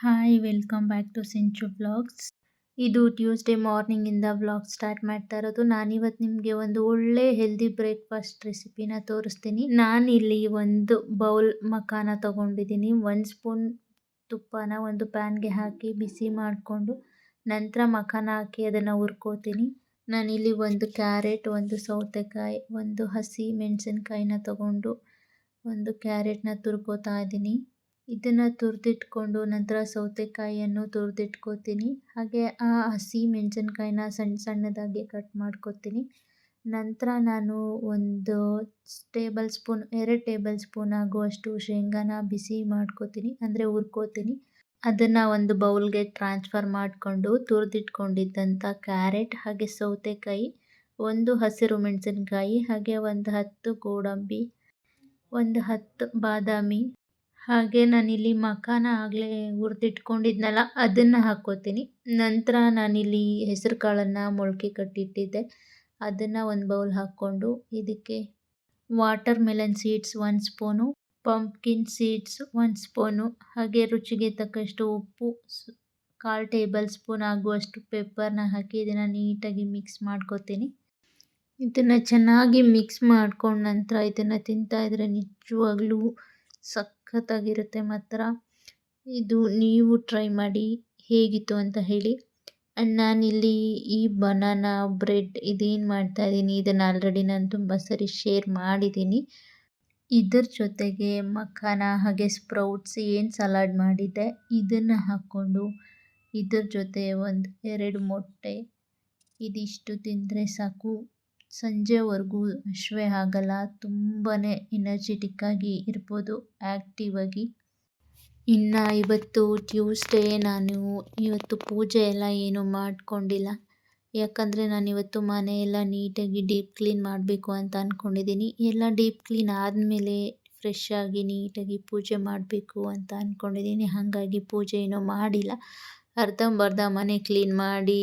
Hi welcome back to Sinchu blogs. ಇದು Tuesday ಮಾರ್ನಿಂಗಿಂದ vlog start ಮಾಡ್ತಾ ಇರೋದು. ನಾನಿವತ್ತು ನಿಮಗೆ ಒಂದು ಒಳ್ಳೆ ಹೆಲ್ದಿ ಬ್ರೇಕ್ಫಾಸ್ಟ್ ರೆಸಿಪಿನ ತೋರಿಸ್ತೀನಿ. ನಾನಿಲ್ಲಿ ಒಂದು ಬೌಲ್ ಮಖಾನ ತೊಗೊಂಡಿದ್ದೀನಿ. 1 ಸ್ಪೂನ್ ತುಪ್ಪನ ಒಂದು ಪ್ಯಾನ್ಗೆ ಹಾಕಿ ಬಿಸಿ ಮಾಡಿಕೊಂಡು ನಂತರ ಮಖಾನ ಹಾಕಿ ಅದನ್ನು ಹುರ್ಕೋತೀನಿ. ನಾನಿಲ್ಲಿ ಒಂದು ಕ್ಯಾರೆಟ್, ಒಂದು ಸೌತೆಕಾಯಿ, ಒಂದು ಹಸಿ ಮೆಣಸಿನ್ಕಾಯಿನ ತೊಗೊಂಡು ಒಂದು ಕ್ಯಾರೆಟ್ನ ತುರ್ಕೋತಾ ಇದ್ದೀನಿ. ಇದನ್ನು ತುರಿದಿಟ್ಕೊಂಡು ನಂತರ ಸೌತೆಕಾಯಿಯನ್ನು ತುರಿದಿಟ್ಕೋತೀನಿ. ಹಾಗೆ ಆ ಹಸಿ ಮೆಣಸಿನ್ಕಾಯಿನ ಸಣ್ಣ ಸಣ್ಣದಾಗಿ ಕಟ್ ಮಾಡ್ಕೋತೀನಿ. ನಂತರ ನಾನು ಒಂದು 2 ಟೇಬಲ್ ಸ್ಪೂನ್ ಆಗುವಷ್ಟು ಶೇಂಗಾನ ಬಿಸಿ ಮಾಡ್ಕೋತೀನಿ, ಅಂದರೆ ಹುರ್ಕೋತೀನಿ. ಅದನ್ನು ಒಂದು ಬೌಲ್ಗೆ ಟ್ರಾನ್ಸ್ಫರ್ ಮಾಡಿಕೊಂಡು ತುರಿದಿಟ್ಕೊಂಡಿದ್ದಂಥ ಕ್ಯಾರೆಟ್ ಹಾಗೆ ಸೌತೆಕಾಯಿ, ಒಂದು ಹಸಿರು ಮೆಣಸಿನ್ಕಾಯಿ ಹಾಗೆ ಒಂದು 10 ಗೋಡಂಬಿ, ಒಂದು 10 ಬಾದಾಮಿ, ಹಾಗೆ ನಾನಿಲ್ಲಿ ಮಖಾನ ಆಗಲೇ ಹುರಿದಿಟ್ಕೊಂಡಿದ್ನಲ್ಲ ಅದನ್ನು ಹಾಕ್ಕೋತೀನಿ. ನಂತರ ನಾನಿಲ್ಲಿ ಹೆಸರು ಕಾಳನ್ನು ಮೊಳಕೆ ಕಟ್ಟಿಟ್ಟಿದ್ದೆ, ಅದನ್ನು ಒಂದು ಬೌಲ್ ಹಾಕ್ಕೊಂಡು ಇದಕ್ಕೆ water melon seeds 1 spoon, pumpkin seeds 1 spoon, ಹಾಗೆ ರುಚಿಗೆ ತಕ್ಕಷ್ಟು ಉಪ್ಪು, 1/4 ಟೇಬಲ್ ಸ್ಪೂನ್ ಆಗುವಷ್ಟು ಪೆಪ್ಪರ್ನ ಹಾಕಿ ಇದನ್ನು ನೀಟಾಗಿ ಮಿಕ್ಸ್ ಮಾಡ್ಕೋತೀನಿ. ಇದನ್ನು ಚೆನ್ನಾಗಿ ಮಿಕ್ಸ್ ಮಾಡ್ಕೊಂಡ ನಂತರ ಇದನ್ನು ತಿಂತಾಯಿದ್ರೆ ನಿಜವಾಗ್ಲೂ ಸಖತ್ತಾಗಿರುತ್ತೆ. ಮಾತ್ರ ಇದು ನೀವು ಟ್ರೈ ಮಾಡಿ ಹೇಗಿತ್ತು ಅಂತ ಹೇಳಿ. ಆ್ಯಂಡ್ ನಾನಿಲ್ಲಿ ಈ ಬನಾನಾ ಬ್ರೆಡ್ ಇದೇನು ಮಾಡ್ತಾಯಿದ್ದೀನಿ ಇದನ್ನು ಆಲ್ರೆಡಿ ನಾನು ತುಂಬ ಸರಿ ಶೇರ್ ಮಾಡಿದ್ದೀನಿ. ಇದ್ರ ಜೊತೆಗೆ ಮಖಾನ ಹಾಗೆ ಸ್ಪ್ರೌಟ್ಸ್ ಏನು ಸಲಾಡ್ ಮಾಡಿದ್ದೆ ಇದನ್ನು ಹಾಕ್ಕೊಂಡು ಇದ್ರ ಜೊತೆ ಒಂದು 2 ಮೊಟ್ಟೆ, ಇದಿಷ್ಟು ತಿಂದರೆ ಸಾಕು, ಸಂಜೆವರೆಗೂ ಹಶ್ವೆ ಆಗಲ್ಲ. ತುಂಬಾ ಎನರ್ಜೆಟಿಕ್ಕಾಗಿ ಇರ್ಬೋದು, ಆ್ಯಕ್ಟಿವ್ ಆಗಿ. ಇನ್ನು ಇವತ್ತು ಟ್ಯೂಸ್ಡೇ, ನಾನು ಇವತ್ತು ಪೂಜೆ ಎಲ್ಲ ಏನೂ ಮಾಡ್ಕೊಂಡಿಲ್ಲ. ಯಾಕಂದರೆ ನಾನಿವತ್ತು ಮನೆಯೆಲ್ಲ ನೀಟಾಗಿ ಡೀಪ್ ಕ್ಲೀನ್ ಮಾಡಬೇಕು ಅಂತ ಅಂದ್ಕೊಂಡಿದ್ದೀನಿ. ಎಲ್ಲ ಡೀಪ್ ಕ್ಲೀನ್ ಆದಮೇಲೆ ಫ್ರೆಶ್ ಆಗಿ ನೀಟಾಗಿ ಪೂಜೆ ಮಾಡಬೇಕು ಅಂತ ಅಂದ್ಕೊಂಡಿದ್ದೀನಿ. ಹಾಗಾಗಿ ಪೂಜೆ ಏನೂ ಮಾಡಿಲ್ಲ. ಅರ್ಧಂಬರ್ಧ ಮನೆ ಕ್ಲೀನ್ ಮಾಡಿ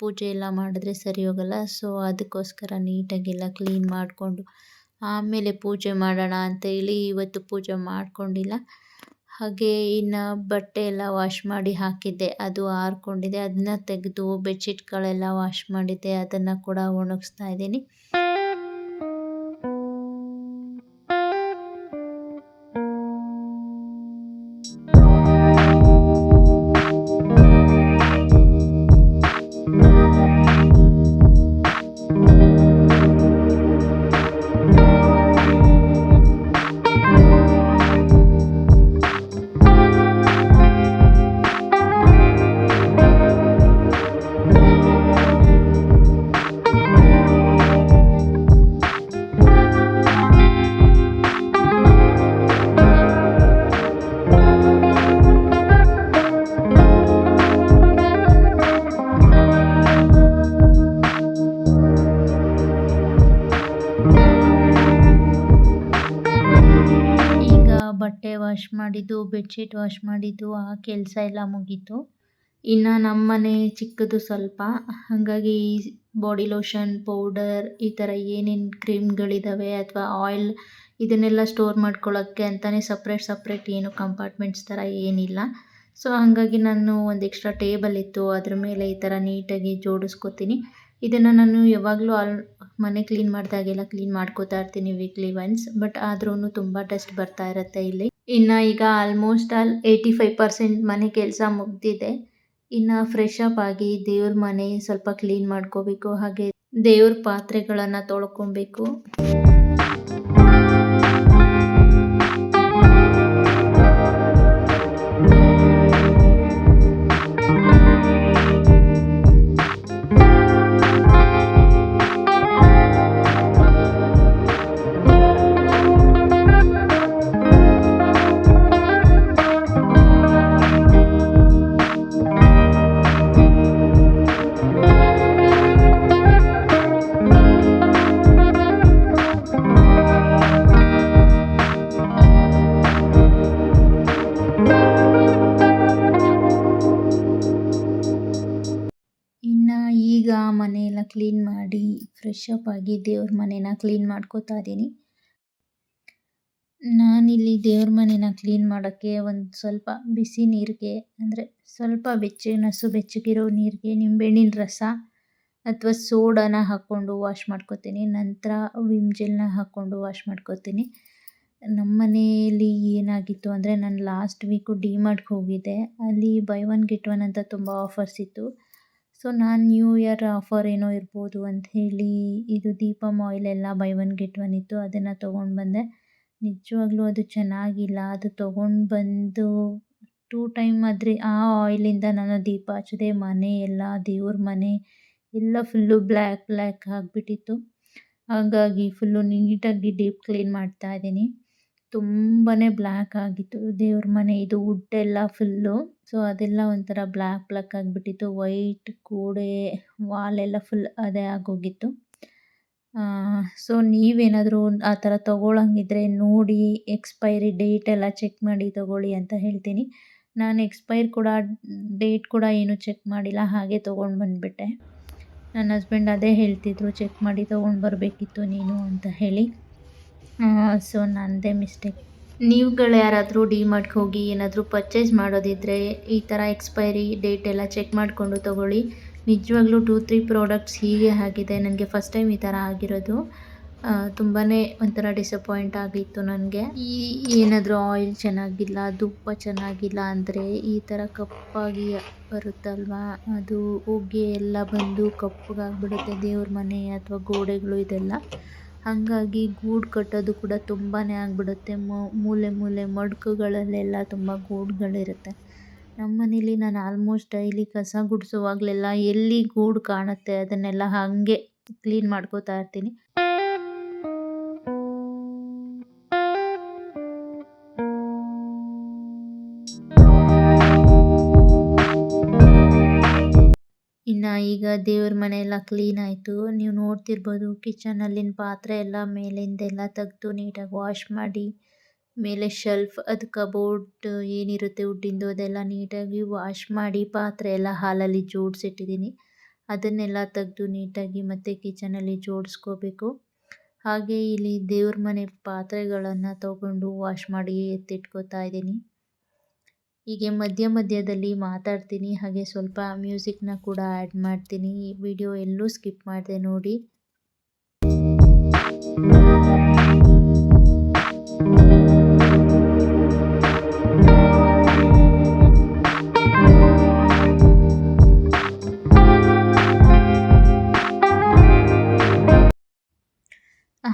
ಪೂಜೆ ಎಲ್ಲ ಮಾಡಿದ್ರೆ ಸರಿ ಹೋಗಲ್ಲ. ಸೊ ಅದಕ್ಕೋಸ್ಕರ ನೀಟಾಗೆಲ್ಲ ಕ್ಲೀನ್ ಮಾಡಿಕೊಂಡು ಆಮೇಲೆ ಪೂಜೆ ಮಾಡೋಣ ಅಂತೇಳಿ ಇವತ್ತು ಪೂಜೆ ಮಾಡ್ಕೊಂಡಿಲ್ಲ. ಹಾಗೆ ಇನ್ನು ಬಟ್ಟೆ ಎಲ್ಲ ವಾಶ್ ಮಾಡಿ ಹಾಕಿದ್ದೆ, ಅದು ಆರಿಕೊಂಡಿದೆ. ಅದನ್ನ ತೆಗೆದು ಬೆಡ್ಶೀಟ್ಗಳೆಲ್ಲ ವಾಶ್ ಮಾಡಿದ್ದೆ, ಅದನ್ನು ಕೂಡ ಒಣಗಿಸ್ತಾ ಇದ್ದೀನಿ. ಬಟ್ಟೆ ವಾಶ್ ಮಾಡಿದ್ದು, ಬೆಡ್ಶೀಟ್ ವಾಶ್ ಮಾಡಿದ್ದು, ಆ ಕೆಲಸ ಎಲ್ಲ ಮುಗೀತು. ಇನ್ನು ನಮ್ಮ ಮನೆ ಚಿಕ್ಕದು ಸ್ವಲ್ಪ, ಹಾಗಾಗಿ ಬಾಡಿ ಲೋಷನ್, ಪೌಡರ್, ಈ ಥರ ಏನೇನು ಕ್ರೀಮ್ಗಳಿದ್ದಾವೆ ಅಥವಾ ಆಯಿಲ್ ಇದನ್ನೆಲ್ಲ ಸ್ಟೋರ್ ಮಾಡ್ಕೊಳ್ಳೋಕ್ಕೆ ಅಂತಲೇ ಸಪ್ರೇಟ್ ಏನು ಕಂಪಾರ್ಟ್ಮೆಂಟ್ಸ್ ಥರ ಏನಿಲ್ಲ. ಸೊ ಹಾಗಾಗಿ ನಾನು ಒಂದು ಎಕ್ಸ್ಟ್ರಾ ಟೇಬಲ್ ಇತ್ತು, ಅದ್ರ ಮೇಲೆ ಈ ಥರ ನೀಟಾಗಿ ಜೋಡಿಸ್ಕೋತೀನಿ. ಇದನ್ನು ನಾನು ಯಾವಾಗಲೂ ಮನೆ ಕ್ಲೀನ್ ಮಾಡಿದಾಗೆಲ್ಲ ಕ್ಲೀನ್ ಮಾಡ್ಕೋತಾ ಇರ್ತೀನಿ ವೀಕ್ಲಿ ಒನ್ಸ್. ಬಟ್ ಆದ್ರೂ ತುಂಬ ಡಸ್ಟ್ ಬರ್ತಾ ಇರುತ್ತೆ ಇಲ್ಲಿ. ಇನ್ನು ಈಗ ಆಲ್ಮೋಸ್ಟ್ 85% ಮನೆ ಕೆಲಸ ಮುಗ್ದಿದೆ. ಇನ್ನು ಫ್ರೆಶ್ ಅಪ್ ಆಗಿ ದೇವ್ರ ಮನೆ ಸ್ವಲ್ಪ ಕ್ಲೀನ್ ಮಾಡ್ಕೋಬೇಕು, ಹಾಗೆ ದೇವ್ರ ಪಾತ್ರೆಗಳನ್ನು ತೊಳ್ಕೊಬೇಕು. ಈಗ ಮನೆಯೆಲ್ಲ ಕ್ಲೀನ್ ಮಾಡಿ ಫ್ರೆಶ್ ಅಪ್ ಆಗಿ ದೇವ್ರ ಮನೇನ ಕ್ಲೀನ್ ಮಾಡ್ಕೋತಾ ಇದ್ದೀನಿ. ನಾನಿಲ್ಲಿ ದೇವ್ರ ಮನೆನ ಕ್ಲೀನ್ ಮಾಡೋಕ್ಕೆ ಒಂದು ಸ್ವಲ್ಪ ಬಿಸಿ ನೀರಿಗೆ ಅಂದರೆ ಸ್ವಲ್ಪ ಬೆಚ್ಚಗಿರೋ ನೀರಿಗೆ ನಿಂಬೆಹಣ್ಣಿನ ರಸ ಅಥವಾ ಸೋಡಾನ ಹಾಕ್ಕೊಂಡು ವಾಶ್ ಮಾಡ್ಕೊತೀನಿ. ನಂತರ ವಿಮ್ ಜೆಲ್ನ ಹಾಕ್ಕೊಂಡು ವಾಶ್ ಮಾಡ್ಕೊತೀನಿ. ನಮ್ಮ ಮನೆಯಲ್ಲಿ ಏನಾಗಿತ್ತು ಅಂದರೆ ನಾನು ಲಾಸ್ಟ್ ವೀಕು ಡಿಮಾರ್ಟ್ಗೆ ಹೋಗಿದ್ದೆ. ಅಲ್ಲಿ ಬೈ ಒನ್ ಗೆಟ್ ಒನ್ ಅಂತ ತುಂಬ ಆಫರ್ಸ್ ಇತ್ತು. ಸೊ ನಾನು ನ್ಯೂ ಇಯರ್ ಆಫರ್ ಏನೋ ಇರ್ಬೋದು ಅಂತ ಹೇಳಿ ಇದು ದೀಪಮ್ ಆಯಿಲ್ ಎಲ್ಲ ಬೈ ಒನ್ ಗೆಟ್ ಒನ್ ಇತ್ತು, ಅದನ್ನು ತೊಗೊಂಡು ಬಂದೆ. ನಿಜವಾಗ್ಲೂ ಅದು ಚೆನ್ನಾಗಿಲ್ಲ. ಅದು ತೊಗೊಂಡು ಬಂದು 2 ಟೈಮ್ ಆದರೆ ಆ ಆಯಿಲಿಂದ ನಾನು ದೀಪ ಹಚ್ಚಿದೆ. ಮನೆ ಎಲ್ಲ ದೇವ್ರ ಮನೆ ಎಲ್ಲ ಫುಲ್ಲು ಬ್ಲ್ಯಾಕ್ ಆಗಿಬಿಟ್ಟಿತ್ತು. ಹಾಗಾಗಿ ಫುಲ್ಲು ನೀಟಾಗಿ ಡೀಪ್ ಕ್ಲೀನ್ ಮಾಡ್ತಾ ಇದ್ದೀನಿ. ತುಂಬಾ ಬ್ಲ್ಯಾಕ್ ಆಗಿತ್ತು ದೇವ್ರ ಮನೆ. ಇದು ವುಡ್ ಎಲ್ಲ ಫುಲ್ಲು, ಸೊ ಅದೆಲ್ಲ ಒಂಥರ ಬ್ಲ್ಯಾಕ್ ಆಗಿಬಿಟ್ಟಿತ್ತು. ವೈಟ್ ಗೋಡೆ ವಾಲೆಲ್ಲ ಫುಲ್ ಅದೇ ಆಗೋಗಿತ್ತು. ಸೊ ನೀವೇನಾದರೂ ಆ ಥರ ತೊಗೊಳಂಗಿದ್ರೆ ನೋಡಿ ಎಕ್ಸ್ಪೈರಿ ಡೇಟ್ ಎಲ್ಲ ಚೆಕ್ ಮಾಡಿ ತೊಗೊಳ್ಳಿ ಅಂತ ಹೇಳ್ತೀನಿ. ನಾನು ಡೇಟ್ ಕೂಡ ಏನೂ ಚೆಕ್ ಮಾಡಿಲ್ಲ, ಹಾಗೆ ತೊಗೊಂಡು ಬಂದುಬಿಟ್ಟೆ. ನನ್ನ ಹಸ್ಬೆಂಡ್ ಅದೇ ಹೇಳ್ತಿದ್ರು, ಚೆಕ್ ಮಾಡಿ ತೊಗೊಂಡು ಬರಬೇಕಿತ್ತು ನೀನು ಅಂತ ಹೇಳಿ. ಸೊ ನನ್ನದೇ ಮಿಸ್ಟೇಕ್. ನೀವುಗಳು ಯಾರಾದರೂ ಡಿಮಾರ್ಟ್ಗೆ ಹೋಗಿ ಏನಾದರೂ ಪರ್ಚೇಸ್ ಮಾಡೋದಿದ್ದರೆ ಈ ಥರ ಎಕ್ಸ್ಪೈರಿ ಡೇಟ್ ಎಲ್ಲ ಚೆಕ್ ಮಾಡಿಕೊಂಡು ತೊಗೊಳ್ಳಿ. ನಿಜವಾಗ್ಲೂ 2-3 ಪ್ರಾಡಕ್ಟ್ಸ್ ಹೀಗೆ ಆಗಿದೆ. ನನಗೆ ಫಸ್ಟ್ ಟೈಮ್ ಈ ಥರ ಆಗಿರೋದು. ತುಂಬಾ ಒಂಥರ ಡಿಸಪಾಯಿಂಟ್ ಆಗಿತ್ತು ನನಗೆ. ಏನಾದರೂ ಆಯಿಲ್ ಚೆನ್ನಾಗಿಲ್ಲ, ತುಪ್ಪ ಚೆನ್ನಾಗಿಲ್ಲ ಅಂದರೆ ಈ ಥರ ಕಪ್ಪಾಗಿ ಬರುತ್ತಲ್ವ, ಅದು ಹೊಗೆ ಎಲ್ಲ ಬಂದು ಕಪ್ಪಗಾಗ್ಬಿಡುತ್ತೆ ದೇವ್ರ ಮನೆ ಅಥವಾ ಗೋಡೆಗಳು ಇದೆಲ್ಲ. ಹಾಗಾಗಿ ಗೂಡು ಕಟ್ಟೋದು ಕೂಡ ತುಂಬಾ ಆಗಿಬಿಡುತ್ತೆ. ಮೂಲೆ ಮಡ್ಕುಗಳಲ್ಲೆಲ್ಲ ತುಂಬ ಗೂಡುಗಳಿರುತ್ತೆ. ನಮ್ಮ ಮನೇಲಿ ನಾನು ಆಲ್ಮೋಸ್ಟ್ ಡೈಲಿ ಕಸ ಗುಡಿಸುವಾಗಲೆಲ್ಲ ಎಲ್ಲಿ ಗೂಡು ಕಾಣುತ್ತೆ ಅದನ್ನೆಲ್ಲ ಹಾಗೆ ಕ್ಲೀನ್ ಮಾಡ್ಕೋತಾ ಇರ್ತೀನಿ. ಇನ್ನು ಈಗ ದೇವ್ರ ಮನೆ ಎಲ್ಲ ಕ್ಲೀನ್ ಆಯಿತು. ನೀವು ನೋಡ್ತಿರ್ಬೋದು ಕಿಚನಲ್ಲಿನ ಪಾತ್ರೆ ಎಲ್ಲ ಮೇಲಿಂದೆಲ್ಲ ತೆಗೆದು ನೀಟಾಗಿ ವಾಶ್ ಮಾಡಿ, ಮೇಲೆ ಶೆಲ್ಫ್ ಅದು ಕಬೋರ್ಡ್ ಏನಿರುತ್ತೆ ವುಡ್ಡಿಂದು ಅದೆಲ್ಲ ನೀಟಾಗಿ ವಾಶ್ ಮಾಡಿ ಪಾತ್ರೆ ಎಲ್ಲ ಹಾಲಲ್ಲಿ ಜೋಡಿಸಿಟ್ಟಿದ್ದೀನಿ. ಅದನ್ನೆಲ್ಲ ತೆಗೆದು ನೀಟಾಗಿ ಮತ್ತೆ ಕಿಚನಲ್ಲಿ ಜೋಡಿಸ್ಕೋಬೇಕು. ಹಾಗೆ ಇಲ್ಲಿ ದೇವ್ರ ಮನೆ ಪಾತ್ರೆಗಳನ್ನು ತೊಗೊಂಡು ವಾಶ್ ಮಾಡಿ ಎತ್ತಿಟ್ಕೋತಾ ಇದ್ದೀನಿ. ಹೀಗೆ ಮಧ್ಯದಲ್ಲಿ ಮಾತಾಡ್ತೀನಿ, ಹಾಗೆ ಸ್ವಲ್ಪ ಮ್ಯೂಸಿಕ್ನ ಕೂಡ ಆ್ಯಡ್ ಮಾಡ್ತೀನಿ. ಈ ವಿಡಿಯೋ ಎಲ್ಲೂ ಸ್ಕಿಪ್ ಮಾಡಿದೆ ನೋಡಿ.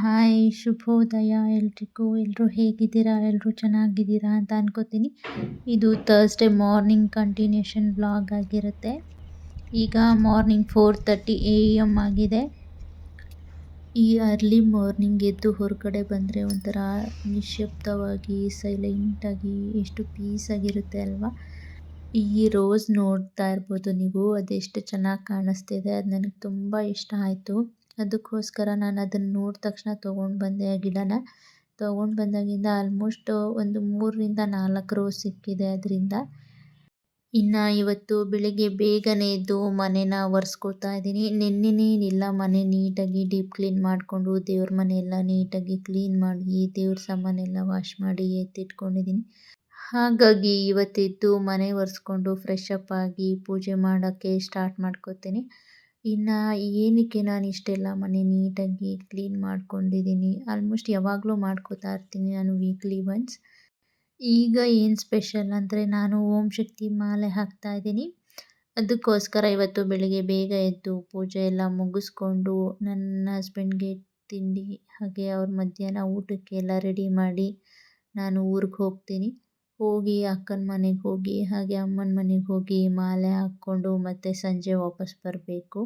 ಹಾಯ್, ಶುಭೋದಯ ಎಲ್ರಿಗೂ. ಎಲ್ಲರೂ ಹೇಗಿದ್ದೀರಾ? ಎಲ್ಲರೂ ಚೆನ್ನಾಗಿದ್ದೀರಾ ಅಂತ ಅನ್ಕೋತೀನಿ. ಇದು ಥರ್ಸ್ಡೇ ಮಾರ್ನಿಂಗ್ ಕಂಟಿನ್ಯೂಷನ್ ವ್ಲಾಗ್ ಆಗಿರುತ್ತೆ. ಈಗ ಮಾರ್ನಿಂಗ್ 4:30 AM ಆಗಿದೆ. ಈ ಅರ್ಲಿ ಮಾರ್ನಿಂಗ್ ಎದ್ದು ಹೊರಗಡೆ ಬಂದರೆ ಒಂಥರ ನಿಶ್ಶಬ್ದವಾಗಿ ಸೈಲೆಂಟಾಗಿ ಎಷ್ಟು ಪೀಸಾಗಿರುತ್ತೆ ಅಲ್ವಾ. ಈ ರೋಸ್ ನೋಡ್ತಾ ಇರ್ಬೋದು ನೀವು, ಅದೆಷ್ಟು ಚೆನ್ನಾಗಿ ಕಾಣಿಸ್ತಿದೆ. ಅದು ನನಗೆ ತುಂಬ ಇಷ್ಟ ಆಯಿತು. ಅದಕ್ಕೋಸ್ಕರ ನಾನು ಅದನ್ನು ನೋಡಿದ ತಕ್ಷಣ ತೊಗೊಂಡು ಬಂದೆ. ಆ ಗಿಡನ ತೊಗೊಂಡು ಬಂದಾಗಿಂದ ಆಲ್ಮೋಸ್ಟ್ ಒಂದು 3-4 ರೋಸ್ ಸಿಕ್ಕಿದೆ ಅದರಿಂದ. ಇನ್ನು ಇವತ್ತು ಬೆಳಿಗ್ಗೆ ಬೇಗನೆ ಎದ್ದು ಮನೇನ ಒರೆಸ್ಕೋತಾ ಇದ್ದೀನಿ. ನಿನ್ನೆನೇನಿಲ್ಲ, ಮನೆ ನೀಟಾಗಿ ಡೀಪ್ ಕ್ಲೀನ್ ಮಾಡಿಕೊಂಡು ದೇವ್ರ ಮನೆ ಎಲ್ಲ ನೀಟಾಗಿ ಕ್ಲೀನ್ ಮಾಡಿ ದೇವ್ರ ಸಾಮಾನೆಲ್ಲ ವಾಶ್ ಮಾಡಿ ಎತ್ತಿಟ್ಕೊಂಡಿದ್ದೀನಿ. ಹಾಗಾಗಿ ಇವತ್ತೆದ್ದು ಮನೆ ಒರೆಸ್ಕೊಂಡು ಫ್ರೆಶ್ ಅಪ್ ಆಗಿ ಪೂಜೆ ಮಾಡೋಕ್ಕೆ ಸ್ಟಾರ್ಟ್ ಮಾಡ್ಕೋತೀನಿ. ಇನ್ನು ಏನಕ್ಕೆ ನಾನು ಇಷ್ಟೆಲ್ಲ ಮನೆ ನೀಟಾಗಿ ಕ್ಲೀನ್ ಮಾಡ್ಕೊಂಡಿದ್ದೀನಿ, ಆಲ್ಮೋಸ್ಟ್ ಯಾವಾಗಲೂ ಮಾಡ್ಕೋತಾ ಇರ್ತೀನಿ ನಾನು ವೀಕ್ಲಿ ಒನ್ಸ್. ಈಗ ಏನು ಸ್ಪೆಷಲ್ ಅಂದರೆ ನಾನು ಓಂ ಶಕ್ತಿ ಮಾಲೆ ಹಾಕ್ತಾ ಇದ್ದೀನಿ. ಅದಕ್ಕೋಸ್ಕರ ಇವತ್ತು ಬೆಳಿಗ್ಗೆ ಬೇಗ ಎದ್ದು ಪೂಜೆ ಎಲ್ಲ ಮುಗಿಸ್ಕೊಂಡು ನನ್ನ ಹಸ್ಬೆಂಡ್ಗೆ ತಿಂಡಿ ಹಾಗೆ ಅವ್ರ ಮಧ್ಯಾಹ್ನ ಊಟಕ್ಕೆ ಎಲ್ಲ ರೆಡಿ ಮಾಡಿ ನಾನು ಊರಿಗೆ ಹೋಗ್ತೀನಿ. ಹೋಗಿ ಅಕ್ಕನ ಮನೆಗೆ ಹೋಗಿ ಹಾಗೆ ಅಮ್ಮನ ಮನೆಗೆ ಹೋಗಿ ಮಾಲೆ ಹಾಕ್ಕೊಂಡು ಮತ್ತೆ ಸಂಜೆ ವಾಪಸ್ ಬರಬೇಕು.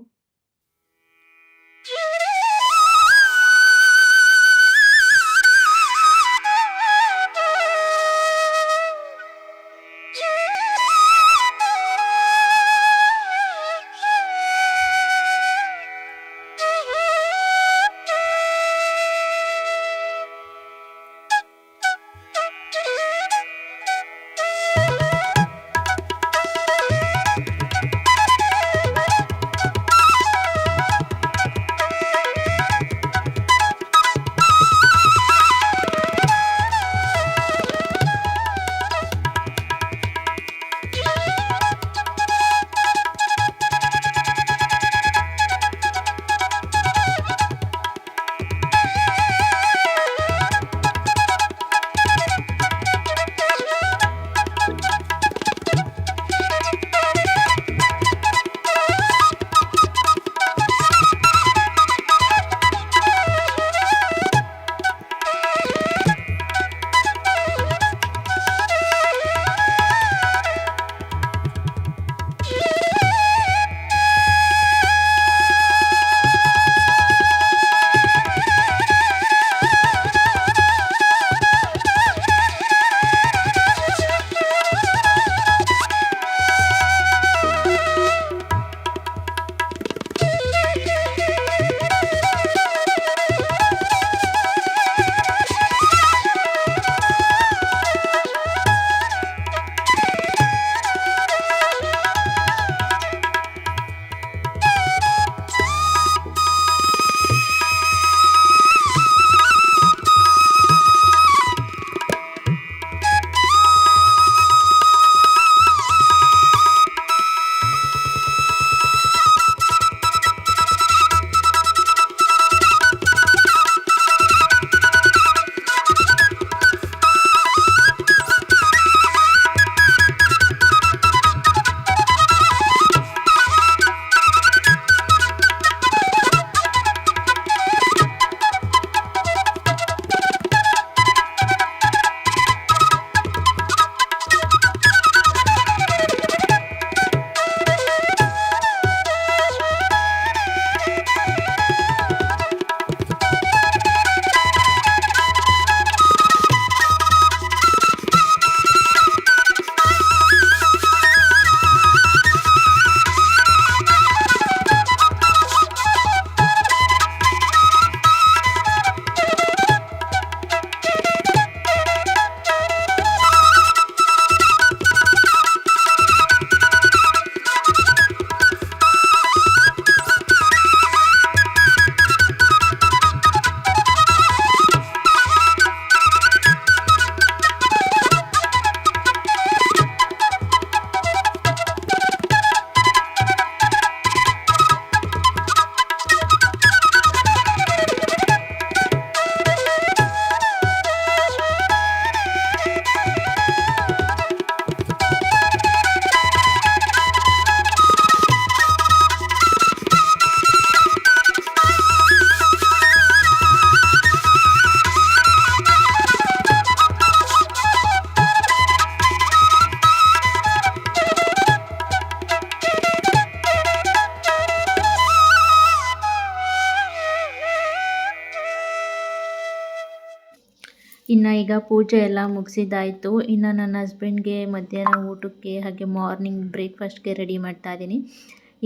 ಇನ್ನು ಈಗ ಪೂಜೆ ಎಲ್ಲ ಮುಗಿಸಿದ್ದಾಯಿತು. ಇನ್ನು ನನ್ನ ಹಸ್ಬೆಂಡ್ಗೆ ಮಧ್ಯಾಹ್ನ ಊಟಕ್ಕೆ ಹಾಗೆ ಮಾರ್ನಿಂಗ್ ಬ್ರೇಕ್ಫಾಸ್ಟ್ಗೆ ರೆಡಿ ಮಾಡ್ತಾ ಇದ್ದೀನಿ.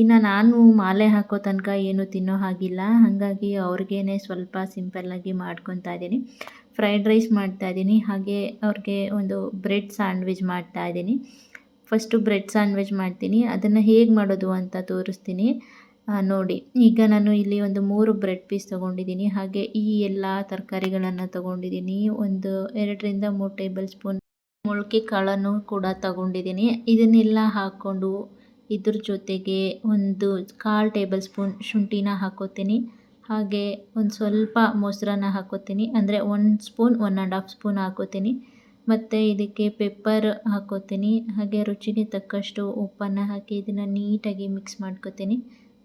ಇನ್ನು ನಾನು ಮಾಲೆ ಹಾಕೋ ತನಕ ಏನು ತಿನ್ನೋ ಹಾಗಿಲ್ಲ, ಹಾಗಾಗಿ ಅವ್ರಿಗೇ ಸ್ವಲ್ಪ ಸಿಂಪಲ್ಲಾಗಿ ಮಾಡ್ಕೊತಾ ಇದ್ದೀನಿ. ಫ್ರೈಡ್ ರೈಸ್ ಮಾಡ್ತಾಯಿದ್ದೀನಿ, ಹಾಗೆ ಅವ್ರಿಗೆ ಒಂದು ಬ್ರೆಡ್ ಸ್ಯಾಂಡ್ವಿಚ್ ಮಾಡ್ತಾಯಿದ್ದೀನಿ. ಫಸ್ಟು ಬ್ರೆಡ್ ಸ್ಯಾಂಡ್ವಿಚ್ ಮಾಡ್ತೀನಿ, ಅದನ್ನು ಹೇಗೆ ಮಾಡೋದು ಅಂತ ತೋರಿಸ್ತೀನಿ ನೋಡಿ. ಈಗ ನಾನು ಇಲ್ಲಿ ಒಂದು 3 ಬ್ರೆಡ್ ಪೀಸ್ ತೊಗೊಂಡಿದ್ದೀನಿ, ಹಾಗೆ ಈ ಎಲ್ಲ ತರಕಾರಿಗಳನ್ನು ತೊಗೊಂಡಿದ್ದೀನಿ. ಒಂದು 2ರಿಂದ 3 ಟೇಬಲ್ ಸ್ಪೂನ್ ಮೊಳಕೆ ಕಾಳನ್ನು ಕೂಡ ತೊಗೊಂಡಿದ್ದೀನಿ. ಇದನ್ನೆಲ್ಲ ಹಾಕ್ಕೊಂಡು ಇದ್ರ ಜೊತೆಗೆ ಒಂದು 1/4 ಟೇಬಲ್ ಸ್ಪೂನ್ ಶುಂಠಿನ ಹಾಕೋತೀನಿ, ಹಾಗೆ ಒಂದು ಸ್ವಲ್ಪ ಮೊಸರನ್ನ ಹಾಕೋತೀನಿ, ಅಂದರೆ 1 ಸ್ಪೂನ್ 1.5 ಸ್ಪೂನ್ ಹಾಕೋತೀನಿ. ಮತ್ತು ಇದಕ್ಕೆ ಪೆಪ್ಪರ್ ಹಾಕೋತೀನಿ, ಹಾಗೆ ರುಚಿಗೆ ತಕ್ಕಷ್ಟು ಉಪ್ಪನ್ನು ಹಾಕಿ ಇದನ್ನು ನೀಟಾಗಿ ಮಿಕ್ಸ್ ಮಾಡ್ಕೋತೀನಿ.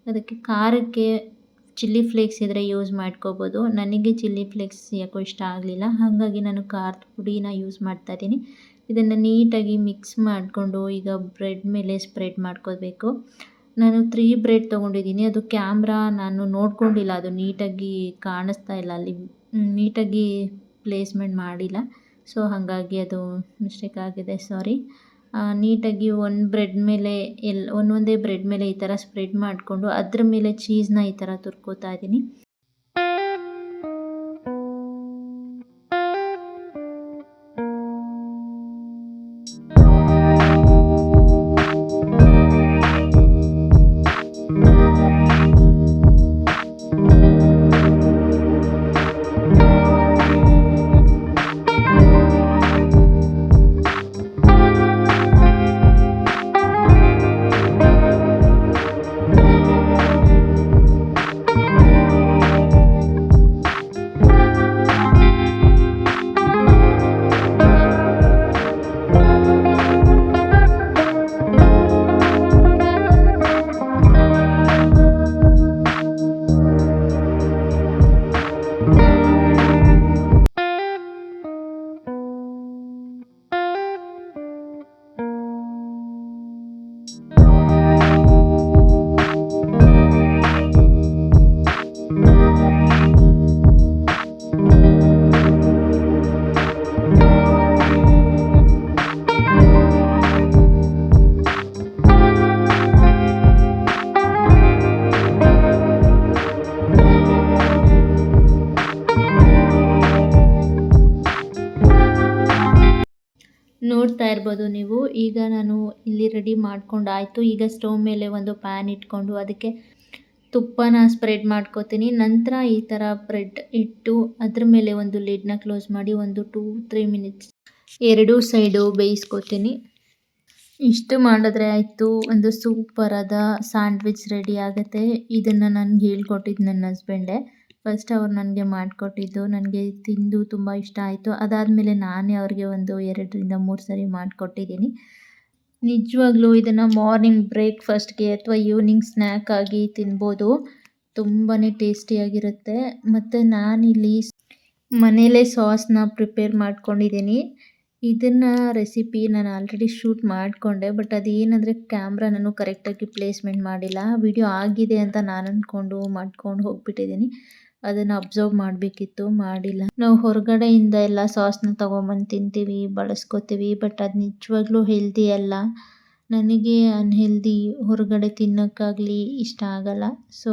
ಅದಕ್ಕೆ ಖಾರಕ್ಕೆ ಚಿಲ್ಲಿ ಫ್ಲೇಕ್ಸ್ ಇದ್ದರೆ ಯೂಸ್ ಮಾಡ್ಕೋಬೋದು. ನನಗೆ ಚಿಲ್ಲಿ ಫ್ಲೇಕ್ಸ್ ಯಾಕೋ ಇಷ್ಟ ಆಗಲಿಲ್ಲ, ಹಾಗಾಗಿ ನಾನು ಖಾರದ ಪುಡಿನ ಯೂಸ್ ಮಾಡ್ತಾಯಿದ್ದೀನಿ. ಇದನ್ನು ನೀಟಾಗಿ ಮಿಕ್ಸ್ ಮಾಡಿಕೊಂಡು ಈಗ ಬ್ರೆಡ್ ಮೇಲೆ ಸ್ಪ್ರೆಡ್ ಮಾಡ್ಕೋಬೇಕು. ನಾನು 3 ಬ್ರೆಡ್ ತೊಗೊಂಡಿದ್ದೀನಿ. ಅದು ಕ್ಯಾಮ್ರಾ ನಾನು ನೋಡ್ಕೊಂಡಿಲ್ಲ, ಅದು ನೀಟಾಗಿ ಕಾಣಿಸ್ತಾ ಇಲ್ಲ, ಅಲ್ಲಿ ನೀಟಾಗಿ ಪ್ಲೇಸ್ಮೆಂಟ್ ಮಾಡಿಲ್ಲ, ಸೊ ಹಾಗಾಗಿ ಅದು ಮಿಸ್ಟೇಕ್ ಆಗಿದೆ, ಸಾರಿ. ನೀಟಾಗಿ ಬ್ರೆಡ್ ಮೇಲೆ ಒಂದೊಂದೇ ಬ್ರೆಡ್ ಮೇಲೆ ಈ ಥರ ಸ್ಪ್ರೆಡ್ ಮಾಡಿಕೊಂಡು ಅದ್ರ ಮೇಲೆ ಚೀಸ್ನ ಈ ಥರ ತುರ್ಕೋತಾ ಇದ್ದೀನಿ. ನೋಡ್ತಾ ಇರ್ಬೋದು ನೀವು. ಈಗ ನಾನು ಇಲ್ಲಿ ರೆಡಿ ಮಾಡ್ಕೊಂಡಾಯಿತು. ಈಗ ಸ್ಟವ್ ಮೇಲೆ ಒಂದು ಪ್ಯಾನ್ ಇಟ್ಕೊಂಡು ಅದಕ್ಕೆ ತುಪ್ಪನ ಸ್ಪ್ರೆಡ್ ಮಾಡ್ಕೋತೀನಿ. ನಂತರ ಈ ಥರ ಬ್ರೆಡ್ ಇಟ್ಟು ಅದ್ರ ಮೇಲೆ ಒಂದು ಲಿಡ್ನ ಕ್ಲೋಸ್ ಮಾಡಿ ಒಂದು 2-3 ಮಿನಿಟ್ಸ್ ಎರಡೂ ಸೈಡು ಬೇಯಿಸ್ಕೋತೀನಿ. ಇಷ್ಟು ಮಾಡಿದ್ರೆ ಆಯಿತು, ಒಂದು ಸೂಪರಾದ ಸ್ಯಾಂಡ್ವಿಚ್ ರೆಡಿ ಆಗುತ್ತೆ. ಇದನ್ನು ನನಗೆ ಹೇಳ್ಕೊಟ್ಟಿದ್ದು ನನ್ನ ಹಸ್ಬೆಂಡೇ. ಫಸ್ಟ್ ಅವ್ರು ನನಗೆ ಮಾಡಿಕೊಟ್ಟಿದ್ದು, ನನಗೆ ತಿಂದು ತುಂಬ ಇಷ್ಟ ಆಯಿತು. ಅದಾದಮೇಲೆ ನಾನೇ ಅವ್ರಿಗೆ ಒಂದು 2ರಿಂದ 3 ಸರಿ ಮಾಡಿಕೊಟ್ಟಿದ್ದೀನಿ. ನಿಜವಾಗ್ಲೂ ಇದನ್ನು ಮಾರ್ನಿಂಗ್ ಬ್ರೇಕ್ಫಾಸ್ಟ್ಗೆ ಅಥವಾ ಈವ್ನಿಂಗ್ ಸ್ನ್ಯಾಕ್ ಆಗಿ ತಿನ್ಬೋದು, ತುಂಬಾ ಟೇಸ್ಟಿಯಾಗಿರುತ್ತೆ. ಮತ್ತು ನಾನಿಲ್ಲಿ ಮನೇಲೇ ಸಾಸ್ನ ಪ್ರಿಪೇರ್ ಮಾಡ್ಕೊಂಡಿದ್ದೀನಿ. ಇದನ್ನು ರೆಸಿಪಿ ನಾನು ಆಲ್ರೆಡಿ ಶೂಟ್ ಮಾಡಿಕೊಂಡೆ, ಬಟ್ ಅದೇನಂದರೆ ಕ್ಯಾಮ್ರಾ ನಾನು ಕರೆಕ್ಟಾಗಿ ಪ್ಲೇಸ್ಮೆಂಟ್ ಮಾಡಿಲ್ಲ. ವಿಡಿಯೋ ಆಗಿದೆ ಅಂತ ನಾನು ಅಂದ್ಕೊಂಡು ಮಾಡ್ಕೊಂಡು ಹೋಗ್ಬಿಟ್ಟಿದ್ದೀನಿ. ಅದನ್ನು ಅಬ್ಸರ್ವ್ ಮಾಡಬೇಕಿತ್ತು, ಮಾಡಿಲ್ಲ. ನಾವು ಹೊರಗಡೆಯಿಂದ ಎಲ್ಲ ಸಾಸ್ನ ತೊಗೊಂಬಂದು ತಿಂತೀವಿ, ಬಳಸ್ಕೋತೀವಿ, ಬಟ್ ಅದು ನಿಜವಾಗ್ಲೂ ಹೆಲ್ದಿ ಅಲ್ಲ. ನನಗೆ ಅನ್ಹೆಲ್ದಿ ಹೊರಗಡೆ ತಿನ್ನೋಕ್ಕಾಗಲಿ ಇಷ್ಟ ಆಗಲ್ಲ, ಸೊ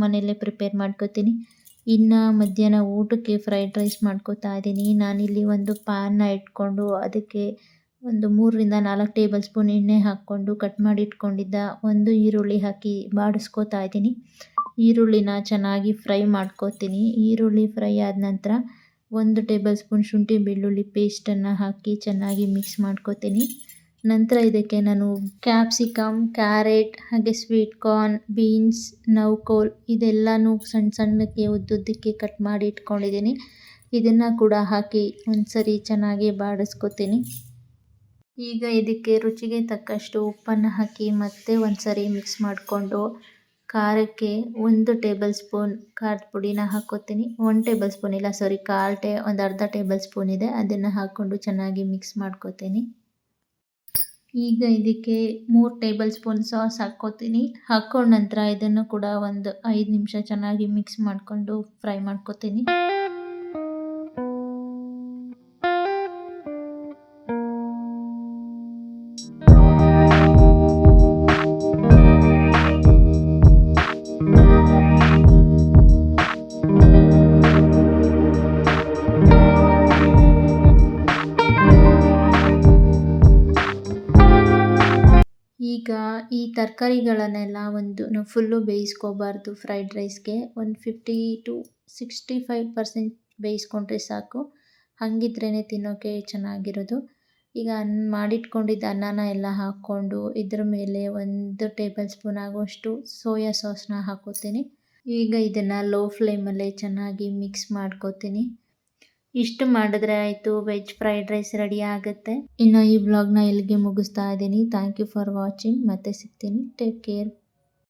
ಮನೆಯಲ್ಲೇ ಪ್ರಿಪೇರ್ ಮಾಡ್ಕೋತೀನಿ. ಇನ್ನು ಮಧ್ಯಾಹ್ನ ಊಟಕ್ಕೆ ಫ್ರೈಡ್ ರೈಸ್ ಮಾಡ್ಕೋತಾ ಇದ್ದೀನಿ. ನಾನಿಲ್ಲಿ ಒಂದು ಪ್ಯಾನ್ನ ಇಟ್ಕೊಂಡು ಅದಕ್ಕೆ ಒಂದು 3ರಿಂದ 4 ಟೇಬಲ್ ಸ್ಪೂನ್ ಎಣ್ಣೆ ಹಾಕ್ಕೊಂಡು ಕಟ್ ಮಾಡಿ ಇಟ್ಕೊಂಡಿದ್ದ ಒಂದು ಈರುಳ್ಳಿ ಹಾಕಿ ಬಾಡಿಸ್ಕೋತಾ ಇದ್ದೀನಿ. ಈರುಳ್ಳಿನ ಚೆನ್ನಾಗಿ ಫ್ರೈ ಮಾಡ್ಕೋತೀನಿ. ಈರುಳ್ಳಿ ಫ್ರೈ ಆದ ನಂತರ 1 ಟೇಬಲ್ ಸ್ಪೂನ್ ಶುಂಠಿ ಬೆಳ್ಳುಳ್ಳಿ ಪೇಸ್ಟನ್ನು ಹಾಕಿ ಚೆನ್ನಾಗಿ ಮಿಕ್ಸ್ ಮಾಡ್ಕೋತೀನಿ. ನಂತರ ಇದಕ್ಕೆ ನಾನು ಕ್ಯಾಪ್ಸಿಕಮ್, ಕ್ಯಾರೆಟ್, ಹಾಗೆ ಸ್ವೀಟ್ ಕಾರ್ನ್, ಬೀನ್ಸ್, ನೌಕೋಲ್ ಇದೆಲ್ಲನೂ ಸಣ್ಣ ಸಣ್ಣಕ್ಕೆ ಉದ್ದುದ್ದಕ್ಕೆ ಕಟ್ ಮಾಡಿ ಇಟ್ಕೊಂಡಿದ್ದೀನಿ. ಇದನ್ನು ಕೂಡ ಹಾಕಿ ಒಂದ್ಸರಿ ಚೆನ್ನಾಗಿ ಬಾಡಿಸ್ಕೋತೀನಿ. ಈಗ ಇದಕ್ಕೆ ರುಚಿಗೆ ತಕ್ಕಷ್ಟು ಉಪ್ಪನ್ನು ಹಾಕಿ ಮತ್ತೆ ಒಂದ್ಸರಿ ಮಿಕ್ಸ್ ಮಾಡಿಕೊಂಡು ಖಾರಕ್ಕೆ 1 ಟೇಬಲ್ ಸ್ಪೂನ್ ಖಾರದ ಪುಡಿನ ಹಾಕ್ಕೋತೀನಿ. 1 ಟೇಬಲ್ ಸ್ಪೂನ್ ಇಲ್ಲ, ಸಾರಿ, ಒಂದು ಅರ್ಧ ಟೇಬಲ್ ಸ್ಪೂನ್ ಇದೆ, ಅದನ್ನು ಹಾಕ್ಕೊಂಡು ಚೆನ್ನಾಗಿ ಮಿಕ್ಸ್ ಮಾಡ್ಕೋತೀನಿ. ಈಗ ಇದಕ್ಕೆ 3 ಟೇಬಲ್ ಸ್ಪೂನ್ ಸಾಸ್ ಹಾಕ್ಕೋತೀನಿ. ಹಾಕ್ಕೊಂಡ ನಂತರ ಇದನ್ನು ಕೂಡ ಒಂದು 5 ನಿಮಿಷ ಚೆನ್ನಾಗಿ ಮಿಕ್ಸ್ ಮಾಡಿಕೊಂಡು ಫ್ರೈ ಮಾಡ್ಕೋತೀನಿ. ಈಗ ಈ ತರಕಾರಿಗಳನ್ನೆಲ್ಲ ನಾವು ಫುಲ್ಲು ಬೇಯಿಸ್ಕೋಬಾರ್ದು. ಫ್ರೈಡ್ ರೈಸ್ಗೆ ಒಂದು 50-65% ಬೇಯಿಸ್ಕೊಂಡ್ರೆ ಸಾಕು. ಹಾಗಿದ್ರೇ ತಿನ್ನೋಕ್ಕೆ ಚೆನ್ನಾಗಿರೋದು. ಈಗ ಮಾಡಿಟ್ಕೊಂಡಿದ್ದ ಅನ್ನನ ಎಲ್ಲ ಹಾಕ್ಕೊಂಡು ಇದ್ರ ಮೇಲೆ 1 ಟೇಬಲ್ ಸ್ಪೂನ್ ಆಗುವಷ್ಟು ಸೋಯಾ ಸಾಸ್ನ ಹಾಕೋತೀನಿ. ಈಗ ಇದನ್ನು ಲೋ ಫ್ಲೇಮಲ್ಲೇ ಚೆನ್ನಾಗಿ ಮಿಕ್ಸ್ ಮಾಡ್ಕೋತೀನಿ. ಇಷ್ಟು ಮಾಡಿದ್ರೆ ಆಯಿತು, ವೆಜ್ ಫ್ರೈಡ್ ರೈಸ್ ರೆಡಿ ಆಗುತ್ತೆ. ಇನ್ನು ಈ ವ್ಲಾಗ್ನ ಇಲ್ಲಿಗೆ ಮುಗಿಸ್ತಾ ಇದ್ದೀನಿ. Thank you for watching. ಮತ್ತೆ ಸಿಗ್ತೀನಿ. Take care.